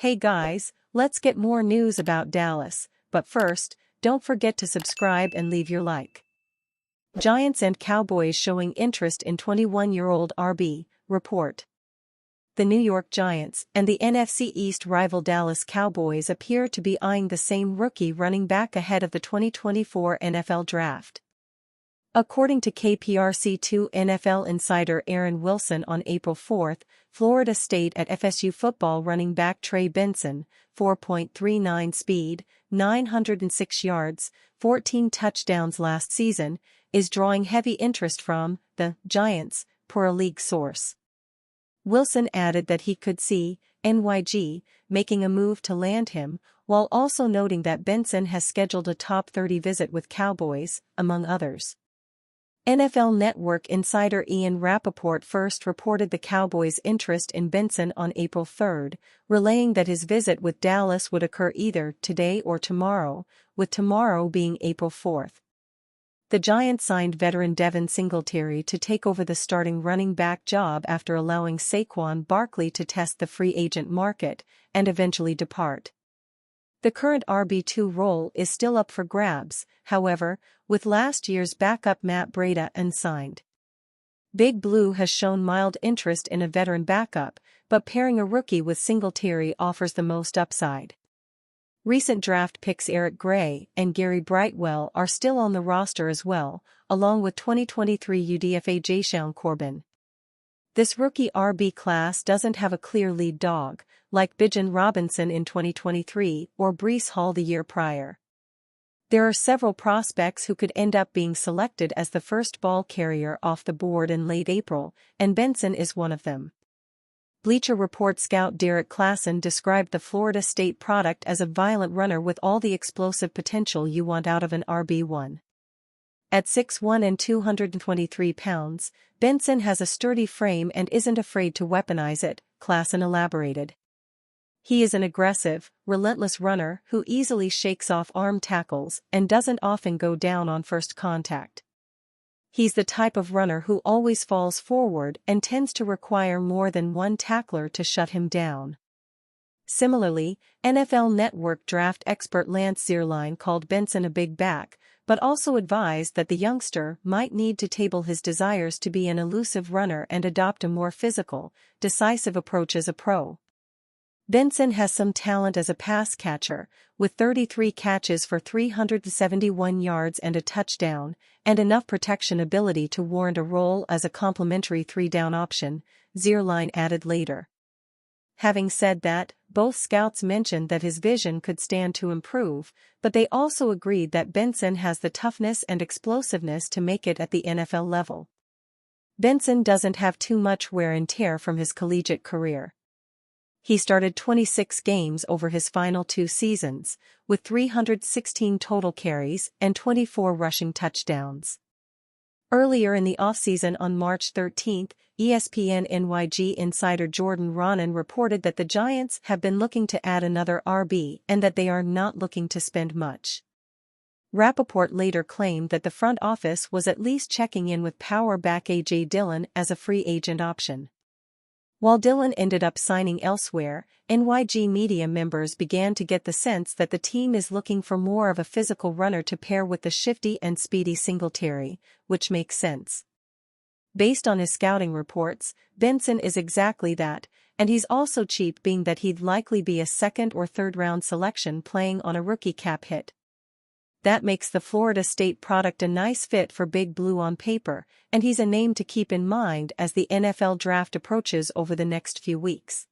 Hey guys, let's get more news about Dallas, but first, don't forget to subscribe and leave your like. Giants and Cowboys showing interest in 21-year-old RB, report. The New York Giants and the NFC East rival Dallas Cowboys appear to be eyeing the same rookie running back ahead of the 2024 NFL Draft. According to KPRC2 NFL insider Aaron Wilson on April 4, Florida State at FSU football running back Trey Benson, 4.39 speed, 906 yards, 14 touchdowns last season, is drawing heavy interest from the Giants, per a league source. Wilson added that he could see NYG making a move to land him, while also noting that Benson has scheduled a top 30 visit with Cowboys, among others. NFL Network insider Ian Rappaport first reported the Cowboys' interest in Benson on April 3, relaying that his visit with Dallas would occur either today or tomorrow, with tomorrow being April 4. The Giants signed veteran Devin Singletary to take over the starting running back job after allowing Saquon Barkley to test the free agent market and eventually depart. The current RB2 role is still up for grabs, however, with last year's backup Matt Breida unsigned. Big Blue has shown mild interest in a veteran backup, but pairing a rookie with Singletary offers the most upside. Recent draft picks Eric Gray and Gary Brightwell are still on the roster as well, along with 2023 UDFA Jashaun Corbin. This rookie RB class doesn't have a clear lead dog, like Bijan Robinson in 2023 or Breece Hall the year prior. There are several prospects who could end up being selected as the first ball carrier off the board in late April, and Benson is one of them. Bleacher Report scout Derek Klassen described the Florida State product as a violent runner with all the explosive potential you want out of an RB1. At 6'1" and 223 pounds, Benson has a sturdy frame and isn't afraid to weaponize it, Klassen elaborated. He is an aggressive, relentless runner who easily shakes off arm tackles and doesn't often go down on first contact. He's the type of runner who always falls forward and tends to require more than one tackler to shut him down. Similarly, NFL Network draft expert Lance Zierlein called Benson a big back, but also advised that the youngster might need to table his desires to be an elusive runner and adopt a more physical, decisive approach as a pro. Benson has some talent as a pass catcher, with 33 catches for 371 yards and a touchdown, and enough protection ability to warrant a role as a complementary three-down option, Zierlein added later. Having said that, both scouts mentioned that his vision could stand to improve, but they also agreed that Benson has the toughness and explosiveness to make it at the NFL level. Benson doesn't have too much wear and tear from his collegiate career. He started 26 games over his final 2 seasons, with 316 total carries and 24 rushing touchdowns. Earlier in the offseason on March 13, ESPN NYG insider Jordan Raanan reported that the Giants have been looking to add another RB and that they are not looking to spend much. Rappaport later claimed that the front office was at least checking in with power back A.J. Dillon as a free agent option. While Dillon ended up signing elsewhere, NYG media members began to get the sense that the team is looking for more of a physical runner to pair with the shifty and speedy Singletary, which makes sense. Based on his scouting reports, Benson is exactly that, and he's also cheap, being that he'd likely be a second or third round selection playing on a rookie cap hit. That makes the Florida State product a nice fit for Big Blue on paper, and he's a name to keep in mind as the NFL draft approaches over the next few weeks.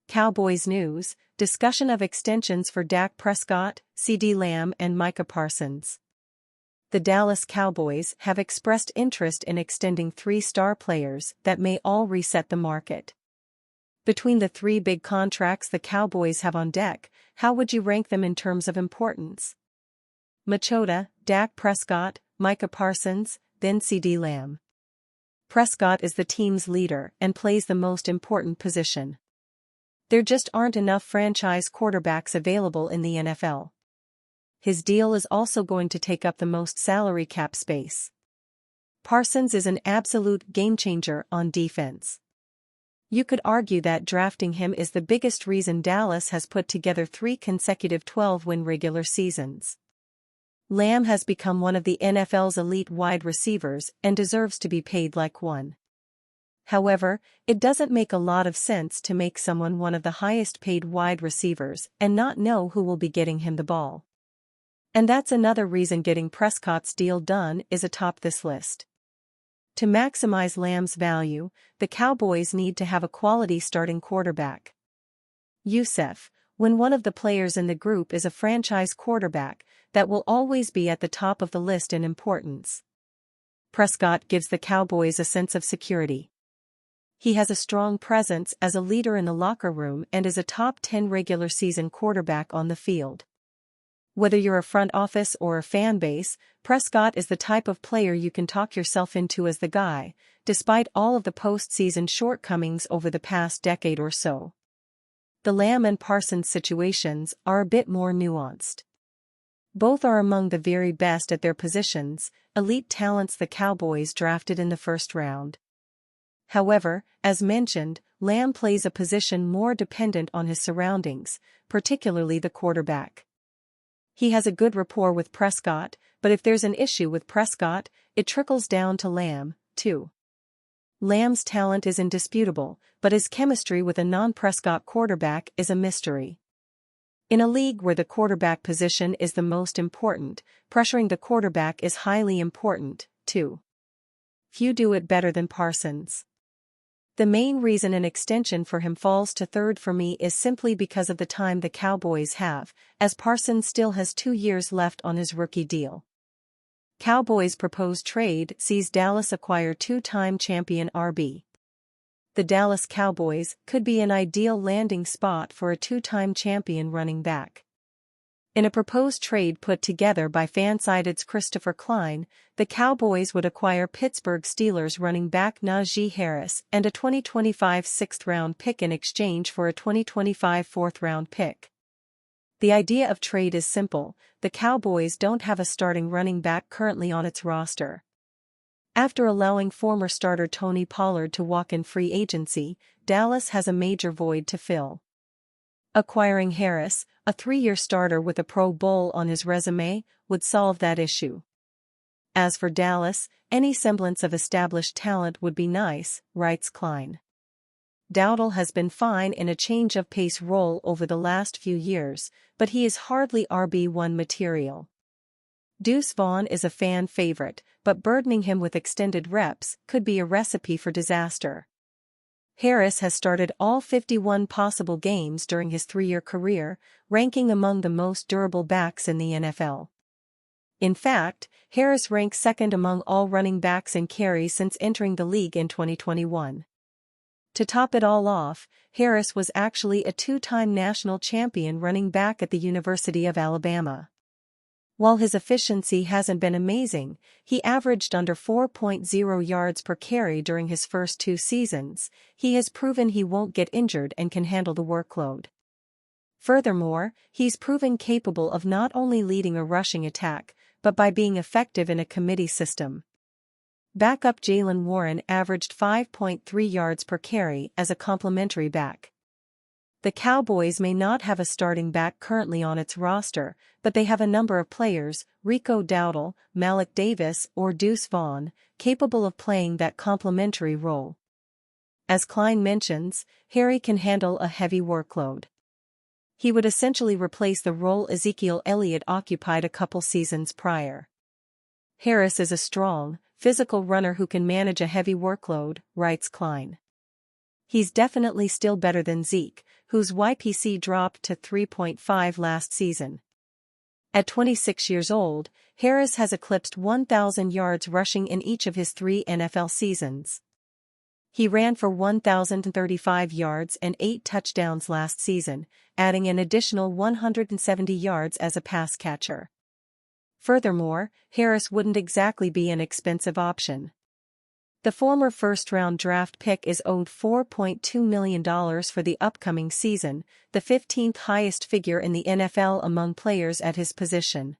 Cowboys news: discussion of extensions for Dak Prescott, CeeDee Lamb and Micah Parsons. The Dallas Cowboys have expressed interest in extending 3 star players that may all reset the market. Between the 3 big contracts the Cowboys have on deck, how would you rank them in terms of importance? Machota, Dak Prescott, Micah Parsons, then CeeDee Lamb. Prescott is the team's leader and plays the most important position. There just aren't enough franchise quarterbacks available in the NFL. His deal is also going to take up the most salary cap space. Parsons is an absolute game-changer on defense. You could argue that drafting him is the biggest reason Dallas has put together 3 consecutive 12-win regular seasons. Lamb has become one of the NFL's elite wide receivers and deserves to be paid like one. However, it doesn't make a lot of sense to make someone one of the highest-paid wide receivers and not know who will be getting him the ball. And that's another reason getting Prescott's deal done is atop this list. To maximize Lamb's value, the Cowboys need to have a quality starting quarterback. Youssef, when one of the players in the group is a franchise quarterback, that will always be at the top of the list in importance. Prescott gives the Cowboys a sense of security. He has a strong presence as a leader in the locker room and is a top 10 regular season quarterback on the field. Whether you're a front office or a fan base, Prescott is the type of player you can talk yourself into as the guy, despite all of the postseason shortcomings over the past decade or so. The Lamb and Parsons situations are a bit more nuanced. Both are among the very best at their positions, elite talents the Cowboys drafted in the first round. However, as mentioned, Lamb plays a position more dependent on his surroundings, particularly the quarterback. He has a good rapport with Prescott, but if there's an issue with Prescott, it trickles down to Lamb, too. Lamb's talent is indisputable, but his chemistry with a non-Prescott quarterback is a mystery. In a league where the quarterback position is the most important, pressuring the quarterback is highly important, too. Few do it better than Parsons. The main reason an extension for him falls to third for me is simply because of the time the Cowboys have, as Parsons still has 2 years left on his rookie deal. Cowboys' proposed trade sees Dallas acquire 2-time champion RB. The Dallas Cowboys could be an ideal landing spot for a 2-time champion running back. In a proposed trade put together by Fansided's Christopher Klein, the Cowboys would acquire Pittsburgh Steelers running back Najee Harris and a 2025 6th-round pick in exchange for a 2025 4th-round pick. The idea of trade is simple: the Cowboys don't have a starting running back currently on its roster. After allowing former starter Tony Pollard to walk in free agency, Dallas has a major void to fill. Acquiring Harris, a 3-year starter with a Pro Bowl on his resume, would solve that issue. As for Dallas, any semblance of established talent would be nice, writes Klein. Dowdle has been fine in a change-of-pace role over the last few years, but he is hardly RB1 material. Deuce Vaughn is a fan favorite, but burdening him with extended reps could be a recipe for disaster. Harris has started all 51 possible games during his 3-year career, ranking among the most durable backs in the NFL. In fact, Harris ranks second among all running backs in carries since entering the league in 2021. To top it all off, Harris was actually a 2-time national champion running back at the University of Alabama. While his efficiency hasn't been amazing, he averaged under 4.0 yards per carry during his first 2 seasons. He has proven he won't get injured and can handle the workload. Furthermore, he's proven capable of not only leading a rushing attack, but by being effective in a committee system. Backup Jaylen Warren averaged 5.3 yards per carry as a complementary back. The Cowboys may not have a starting back currently on its roster, but they have a number of players, Rico Dowdle, Malik Davis or Deuce Vaughn, capable of playing that complementary role. As Klein mentions, Harry can handle a heavy workload. He would essentially replace the role Ezekiel Elliott occupied a couple seasons prior. Harris is a strong, physical runner who can manage a heavy workload, writes Klein. He's definitely still better than Zeke, whose YPC dropped to 3.5 last season. At 26 years old, Harris has eclipsed 1,000 yards rushing in each of his 3 NFL seasons. He ran for 1,035 yards and 8 touchdowns last season, adding an additional 170 yards as a pass catcher. Furthermore, Harris wouldn't exactly be an expensive option. The former first-round draft pick is owed $4.2 million for the upcoming season, the 15th highest figure in the NFL among players at his position.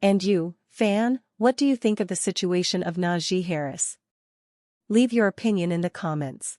And you, fan, what do you think of the situation of Najee Harris? Leave your opinion in the comments.